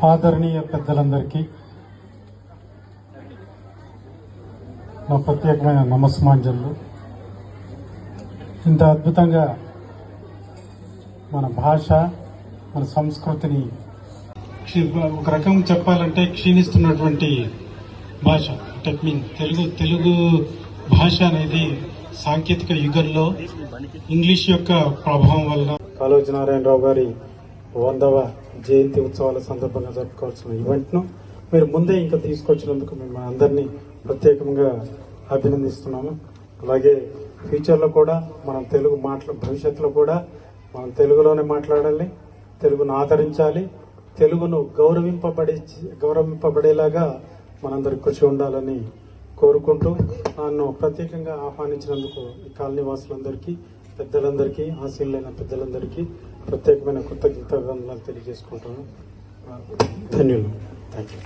ఆదరణీయ పెద్దలందరికీ నా ప్రత్యేకమైన నమస్మాంజలు. ఇంత అద్భుతంగా మన భాష, మన సంస్కృతిని ఒక రకం చెప్పాలంటే క్షీణిస్తున్నటువంటి భాష అంటే తెలుగు భాష అనేది సాంకేతిక యుగంలో ఇంగ్లీష్ యొక్క ప్రభావం వల్ల కాళోజీ నారాయణరావు గారి 100వ జయంతి ఉత్సవాల సందర్భంగా జరుపుకోవాల్సిన ఈవెంట్ను మీరు ముందే ఇంకా తీసుకొచ్చినందుకు మేము అందరినీ ప్రత్యేకంగా అభినందిస్తున్నాము. అలాగే ఫ్యూచర్లో కూడా మనం తెలుగు భవిష్యత్తులో కూడా మనం తెలుగులోనే మాట్లాడాలి, తెలుగును ఆదరించాలి, తెలుగును గౌరవింపబడేలాగా మనందరి కృషి ఉండాలని కోరుకుంటూ నన్ను ప్రత్యేకంగా ఆహ్వానించినందుకు ఈ కాలనీ వాసులందరికీ, పెద్దలందరికీ, ఆశీనులైన పెద్దలందరికీ ప్రత్యేకమైన కృతజ్ఞతలు తెలియజేసుకుంటాను. ధన్యులు. Thank you.